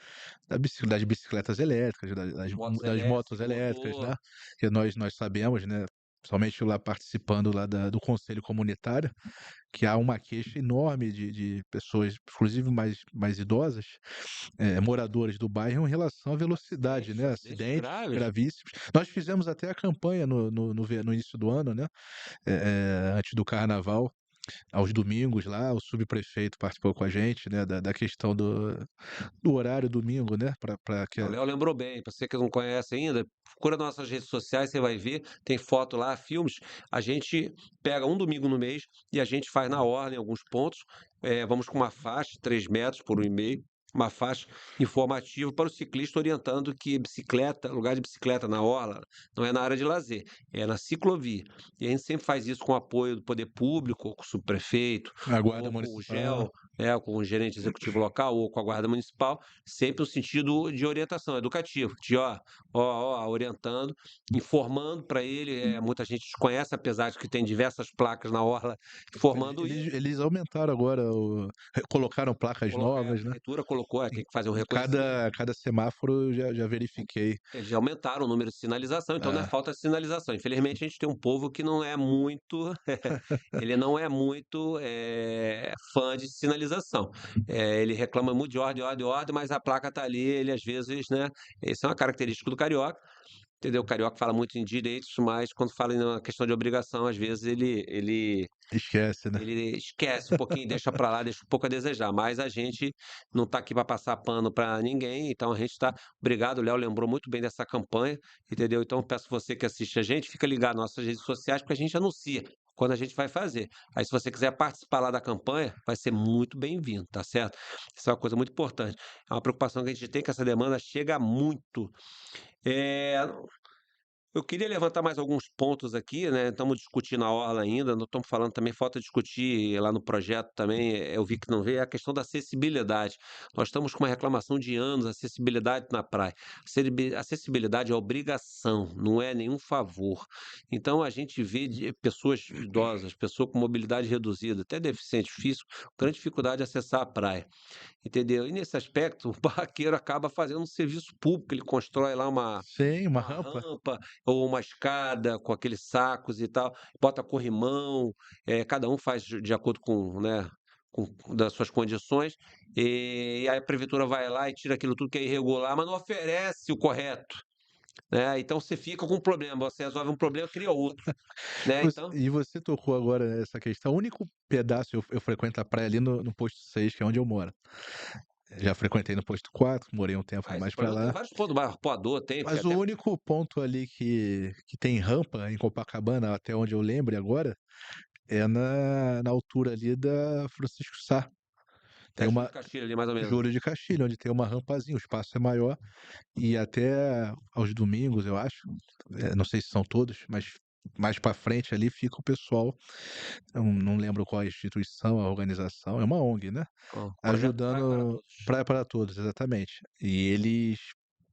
bicicletas elétricas, motos das elétricas, motos sem elétricas, motor. né? Que nós sabemos, né? Somente lá participando lá do conselho comunitário, que há uma queixa enorme de pessoas, inclusive mais idosas, moradores do bairro, em relação à velocidade, né? Acidentes Acidentes graves. gravíssimos. Nós fizemos até a campanha no início do ano, né? Antes do carnaval, aos domingos lá, o subprefeito participou com a gente, né? Da questão do horário domingo, né? Para que O Léo lembrou bem, para você que não conhece ainda, procura nas nossas redes sociais, você vai ver, tem foto lá, filmes. A gente pega um domingo no mês e a gente faz na ordem alguns pontos. Vamos com uma faixa, 3 metros por 1,5, uma faixa informativa para o ciclista orientando que bicicleta, lugar de bicicleta na orla, não é na área de lazer, é na ciclovia. E a gente sempre faz isso com o apoio do poder público, ou com o subprefeito, a guarda ou com o municipal. GEL, com o gerente executivo local, ou com a guarda municipal, sempre o sentido de orientação, educativo, de orientando, informando para ele. Muita gente desconhece, apesar de que tem diversas placas na orla informando isso. Eles aumentaram agora, colocaram placas A novas, né? prefeitura colocou, Em tem que fazer um reconhecimento. cada semáforo eu já verifiquei. Eles já aumentaram o número de sinalização, então não é Ah, falta de sinalização. Infelizmente, a gente tem um povo que não é muito, ele não é muito fã de sinalização. Ele reclama muito de ordem, ordem, ordem, mas a placa está ali, ele às vezes, né? Isso é uma característica do carioca. Entendeu? O carioca fala muito em direitos, mas quando fala em uma questão de obrigação, às vezes esquece, né? ele esquece um pouquinho, deixa para lá, deixa um pouco a desejar. Mas a gente não está aqui para passar pano para ninguém, então a gente está. Obrigado, o Léo lembrou muito bem dessa campanha, entendeu? Então peço você que assiste a gente, fica ligado nas nossas redes sociais, porque a gente anuncia quando a gente vai fazer. Aí, se você quiser participar lá da campanha, vai ser muito bem-vindo, tá certo? Isso é uma coisa muito importante. É uma preocupação que a gente tem, que essa demanda chega muito. É, eu queria levantar mais alguns pontos aqui, né? Estamos discutindo a orla ainda, não estamos falando também, falta discutir lá no projeto também, eu vi que não veio, é a questão da acessibilidade. Nós estamos com uma reclamação de anos, acessibilidade na praia. Acessibilidade é obrigação, não é nenhum favor. Então a gente vê pessoas idosas, pessoas com mobilidade reduzida, até deficiente físico, com grande dificuldade de acessar a praia. Entendeu? E nesse aspecto, o barraqueiro acaba fazendo um serviço público, ele constrói lá Sim, uma uma rampa. rampa ou uma escada com aqueles sacos e tal, bota corrimão, cada um faz de acordo com, né, das suas condições, e aí a prefeitura vai lá e tira aquilo tudo que é irregular, mas não oferece o correto, né? Então você fica com um problema, você resolve um problema, cria outro, né? Então, E você tocou agora nessa questão. O único pedaço, eu frequento a praia ali no posto 6, que é onde eu moro. Já frequentei no posto 4, morei um tempo Ah, esse mais pra problema tem lá. vários pontos do bairro Arpoador, tem, porque Mas o até único ponto ali que tem rampa em Copacabana, até onde eu lembro agora, é na altura ali da Francisco Sá. Tem é Júlio de uma Castilho ali, mais ou menos. Júlio de Castilho, onde tem uma rampazinha, o espaço é maior e até aos domingos, eu acho, não sei se são todos, mas mais para frente ali fica o pessoal, eu não lembro qual é a instituição, a organização, é uma ONG, né? Ó, Projeto Praia para Ajudando Todos. Praia para Todos, exatamente. E eles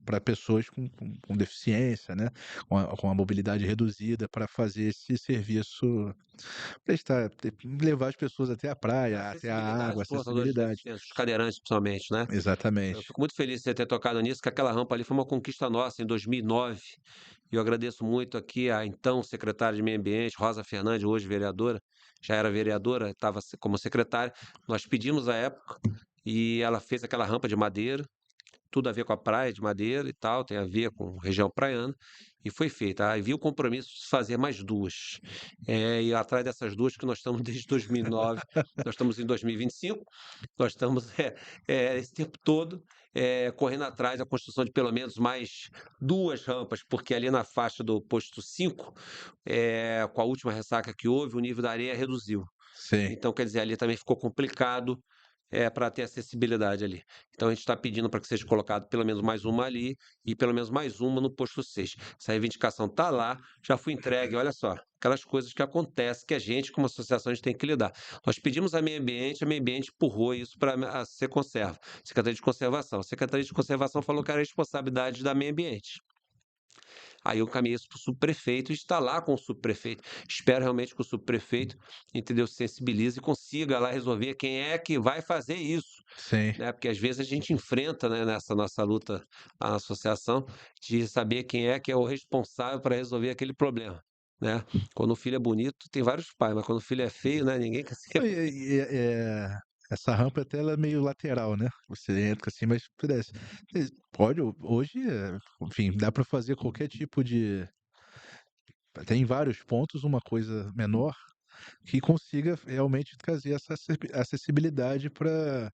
para pessoas com deficiência, né? Com a mobilidade reduzida, para fazer esse serviço, prestar, levar as pessoas até a É praia, até a acessibilidade água, dos portadores de acessibilidade. deficiência, os cadeirantes principalmente, né? Eu Exatamente. fico muito feliz de você ter tocado nisso, que aquela rampa ali foi uma conquista nossa em 2009. E eu agradeço muito aqui a então secretária de Meio Ambiente, Rosa Fernandes, hoje vereadora, já era vereadora, estava como secretária. Nós pedimos à época e ela fez aquela rampa de madeira, tudo a ver com a praia de Madeira e tal, tem a ver com região praiana, e foi feita. Aí vi o compromisso de fazer mais duas. E atrás dessas duas que nós estamos desde 2009, nós estamos em 2025, nós estamos esse tempo todo correndo atrás da construção de pelo menos mais duas rampas, porque ali na faixa do posto 5, com a última ressaca que houve, o nível da areia reduziu. Sim, Então, quer dizer, ali também ficou complicado para ter acessibilidade ali. Então, a gente está pedindo para que seja colocado pelo menos mais uma ali e pelo menos mais uma no posto 6. Essa reivindicação está lá, já foi entregue, olha só, aquelas coisas que acontecem que a gente, como associação, a gente tem que lidar. Nós pedimos a Meio Ambiente empurrou isso para a Seconserva, Secretaria de Conservação. A Secretaria de Conservação falou que era responsabilidade da Meio Ambiente. Aí eu caminhei isso para o subprefeito e está lá com o subprefeito. Espero realmente que o subprefeito, entendeu, se sensibilize e consiga lá resolver quem é que vai fazer isso, sim. né? Porque às vezes a gente enfrenta, né, nessa nossa luta na associação de saber quem é que é o responsável para resolver aquele problema, né? Quando o filho é bonito, tem vários pais, mas quando o filho é feio, né, ninguém quer ser. Essa rampa até ela é meio lateral, né? Você entra assim, mas pode, hoje, enfim, dá para fazer qualquer tipo de. Tem vários pontos, uma coisa menor, que consiga realmente trazer essa acessibilidade para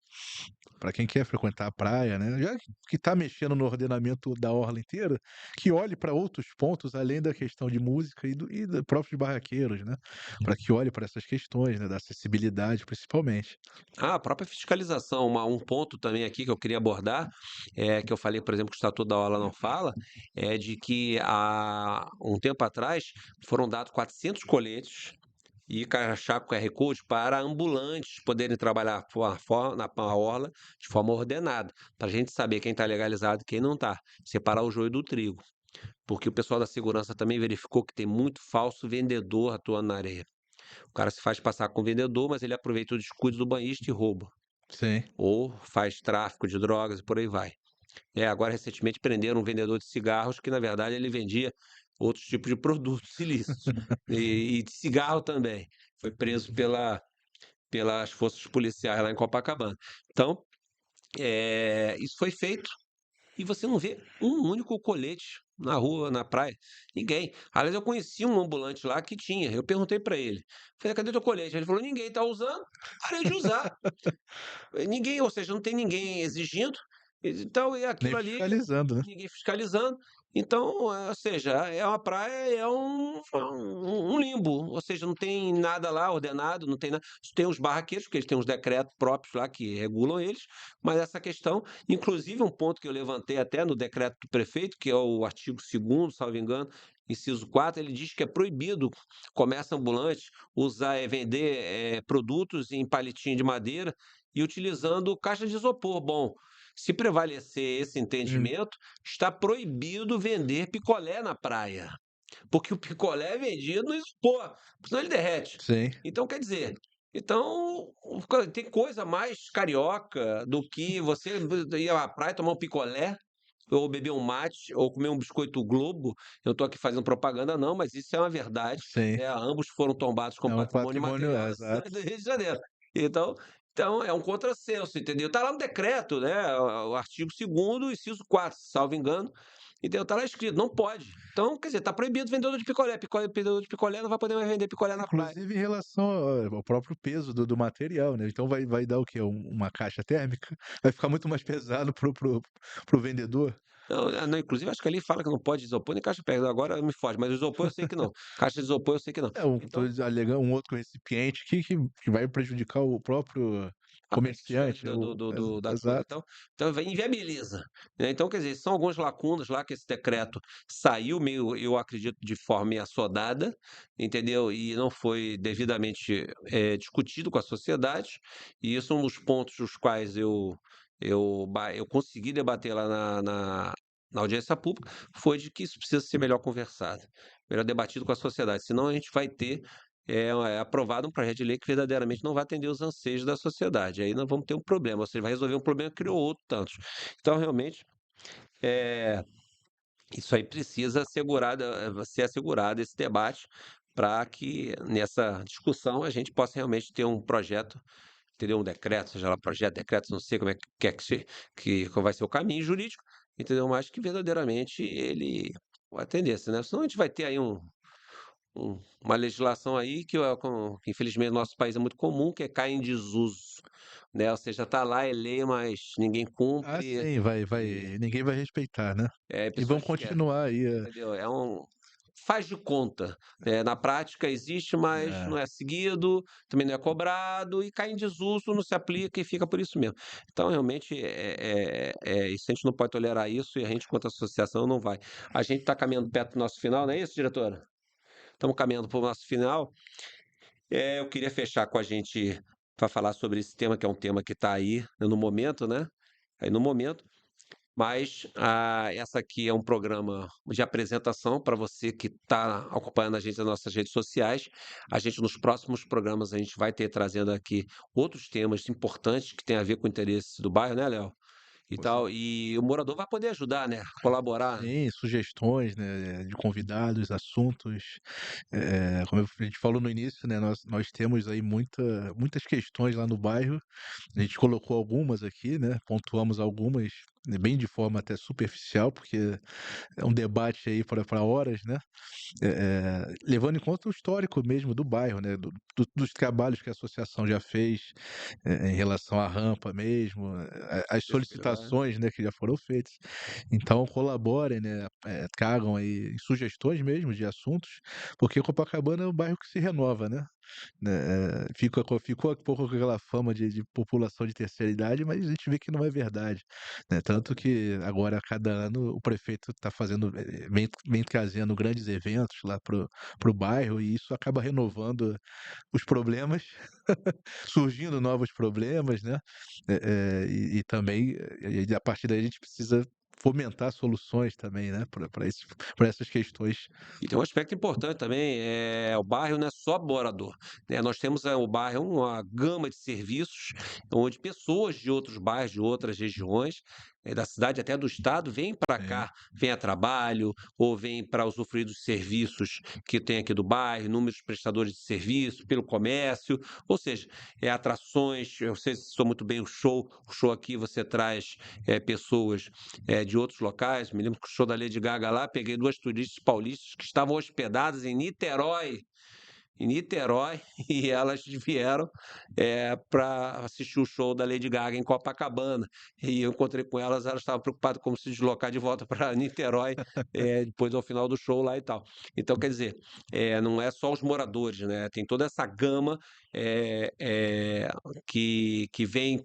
quem quer frequentar a praia, né? Já que está mexendo no ordenamento da orla inteira, que olhe para outros pontos além da questão de música e dos próprios barraqueiros, né? Para que olhe para essas questões, né? Da acessibilidade, principalmente. Ah, a própria fiscalização, um ponto também aqui que eu queria abordar, que eu falei, por exemplo, que o Estatuto da Aula não fala, é de que há um tempo atrás foram dados 400 coletes e crachá com QR Code para ambulantes poderem trabalhar na orla de forma ordenada, para a gente saber quem está legalizado e quem não está, separar o joio do trigo. Porque o pessoal da segurança também verificou que tem muito falso vendedor atuando na areia. O cara se faz passar com vendedor, mas ele aproveita o descuido do banhista e rouba. Sim. Ou faz tráfico de drogas e por aí vai. Agora, recentemente, prenderam um vendedor de cigarros que, na verdade, ele vendia outros tipos de produtos ilícitos. E de cigarro também. Foi preso pelas forças policiais lá em Copacabana. Então, isso foi feito e você não vê um único colete na rua, na praia. Ninguém. Aliás, eu conheci um ambulante lá que tinha. Eu perguntei para ele. Falei, cadê teu colete? Ele falou, ninguém está usando. Parei de usar. Ninguém, ou seja, não tem ninguém exigindo. Então, é Nem aquilo ali, fiscalizando, né? ninguém fiscalizando. Então, ou seja, é uma praia, é um limbo. Ou seja, não tem nada lá ordenado, não tem nada. Tem os barraqueiros, porque eles têm uns decretos próprios lá que regulam eles, mas essa questão, inclusive um ponto que eu levantei até no decreto do prefeito, que é o artigo 2º, salvo engano, inciso 4, ele diz que é proibido comércio ambulante usar, vender produtos em palitinho de madeira e utilizando caixa de isopor. Bom, se prevalecer esse Hum, entendimento, está proibido vender picolé na praia, porque o picolé é vendido no isopor, senão ele derrete. sim. Então, quer dizer, então tem coisa mais carioca do que você ir à praia tomar um picolé, ou beber um mate, ou comer um biscoito Globo. Eu estou aqui fazendo propaganda, não, mas isso é uma verdade. Sim. Ambos foram tombados com É um patrimônio patrimônio, material da exato. cidade do Rio de Janeiro. Então, então é um contrassenso, entendeu? Está lá no decreto, né? O artigo 2º, inciso 4, salvo engano, Entendeu? Tá lá escrito, não pode. Então, quer dizer, tá proibido vendedor de picolé. Vendedor de picolé não vai poder mais vender picolé na praia. Inclusive em relação ao próprio peso do material, né, então vai dar o quê? Uma caixa térmica? Vai ficar muito mais pesado pro vendedor? Não, não, inclusive acho que ali fala que não pode isopor nem caixa perto. Agora me foge, mas isopor eu sei que não. Caixa de isopor eu sei que não. É, tô Então, alegando um outro recipiente que vai prejudicar o próprio a prática comerciante, da coisa, exato. então vai inviabiliza, né. Então, quer dizer, são algumas lacunas lá que esse decreto saiu meio, eu acredito, de forma meio assodada, entendeu, e não foi devidamente, discutido com a sociedade, e isso é um dos pontos os quais eu consegui debater lá na audiência pública, foi de que isso precisa ser melhor conversado, melhor debatido com a sociedade, senão a gente vai ter é aprovado um projeto de lei que verdadeiramente não vai atender os anseios da sociedade. Aí nós vamos ter um problema, ou seja, vai resolver um problema que criou outro tantos. Então, realmente, eh, isso aí precisa ser assegurado esse debate para que nessa discussão a gente possa realmente ter um projeto, entendeu? Um decreto, seja lá projeto, decreto, não sei como é que quer qual vai ser o caminho jurídico, entendeu? Mas que verdadeiramente ele atendesse, né? Senão a gente vai ter aí uma legislação aí que infelizmente no nosso país é muito comum, que é cair em desuso, né? Ou seja, tá lá, é lei, mas ninguém Ah, cumpre sim, e ninguém vai respeitar, né. E vão pessoas querem, continuar aí, entendeu? Faz de conta, né? Na prática existe, mas é, não é seguido, também não é cobrado e cai em desuso, não se aplica e fica por isso mesmo. Então, realmente, isso, a gente não pode tolerar isso e a gente, quanto associação, não vai. A gente está caminhando perto do nosso final, não é isso, diretora? Estamos caminhando para o nosso final. Eu queria fechar com a gente para falar sobre esse tema, que é um tema que está aí, né, no momento, né? Aí no momento, mas essa aqui é um programa de apresentação para você que está acompanhando a gente nas nossas redes sociais. A gente, nos próximos programas, a gente vai ter trazendo aqui outros temas importantes que têm a ver com o interesse do bairro, né, Léo? E com tal. E o morador vai poder ajudar, né? Colaborar. sim, sugestões, né, de convidados, assuntos, como a gente falou no início, né, nós temos aí muitas questões lá no bairro, a gente colocou algumas aqui, né, pontuamos algumas, né, bem de forma até superficial, porque é um debate aí para horas, né, levando em conta o histórico mesmo do bairro, né, dos trabalhos que a associação já fez, em relação à rampa mesmo, as solicitações, né, que já foram feitas. Então colaborem, né, tragam aí sugestões mesmo de assuntos, porque Copacabana é um bairro que se renova, né, ficou um pouco com aquela fama de população de terceira idade, mas a gente vê que não é verdade, né, tanto que agora a cada ano o prefeito está fazendo, vem trazendo grandes eventos lá pro bairro e isso acaba renovando os problemas, surgindo novos problemas, né, e também, e a partir daí a gente precisa fomentar soluções também, né, pra essas questões. E tem um aspecto importante também, o bairro não é só morador, né, nós temos, o bairro uma gama de serviços, onde pessoas de outros bairros, de outras regiões, da cidade, até do estado, vêm para Sim, cá, vêm a trabalho ou vêm para usufruir dos serviços que tem aqui do bairro, inúmeros prestadores de serviço, pelo comércio, ou seja, atrações, eu sei se sou muito bem o show aqui você traz, pessoas, de outros locais, me lembro que o show da Lady Gaga lá, peguei 2 turistas paulistas que estavam hospedadas em Niterói, e elas vieram para assistir o show da Lady Gaga em Copacabana. E eu encontrei com elas estavam preocupadas como se deslocar de volta para Niterói, depois ao final do show lá e tal. Então, quer dizer, não é só os moradores, né? Tem toda essa gama que vem e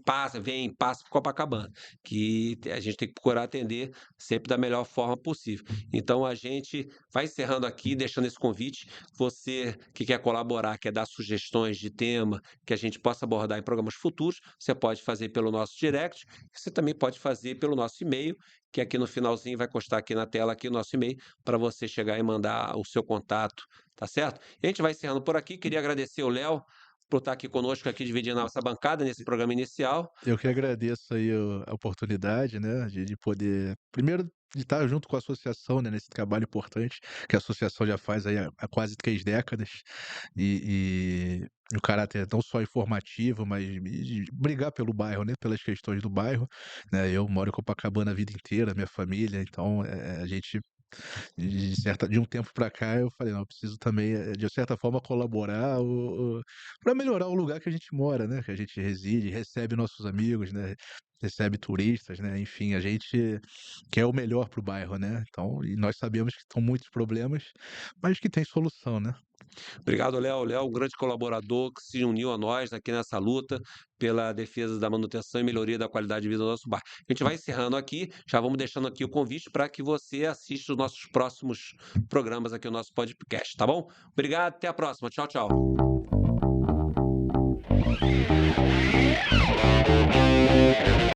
passa por Copacabana, que a gente tem que procurar atender sempre da melhor forma possível. Então, a gente vai encerrando aqui, deixando esse convite. Você que quer colaborar, quer dar sugestões de tema que a gente possa abordar em programas futuros, você pode fazer pelo nosso direct, você também pode fazer pelo nosso e-mail, que aqui no finalzinho vai constar aqui na tela aqui o nosso e-mail, para você chegar e mandar o seu contato, tá certo? E a gente vai encerrando por aqui, queria agradecer o Léo por estar aqui conosco, aqui dividindo a nossa bancada nesse programa inicial. eu que agradeço aí a oportunidade, né, de poder primeiro de estar junto com a associação, né, nesse trabalho importante que a associação já faz aí há quase 3 décadas, e o caráter não só informativo, mas de brigar pelo bairro, né, pelas questões do bairro, né. Eu moro em Copacabana a vida inteira, minha família, então, a gente de um tempo para cá eu falei: "Não, eu preciso também, de certa forma colaborar o pra melhorar o lugar que a gente mora, né, que a gente reside, recebe nossos amigos, né, recebe turistas, né, enfim, a gente quer o melhor para o bairro, né, então e nós sabemos que são muitos problemas, mas que tem solução, né". Obrigado, Léo. Léo, um grande colaborador que se uniu a nós aqui nessa luta pela defesa da manutenção e melhoria da qualidade de vida do nosso bairro. A gente vai encerrando aqui, já vamos deixando aqui o convite para que você assista os nossos próximos programas aqui no nosso podcast, tá bom? Obrigado, até a próxima. Tchau, tchau.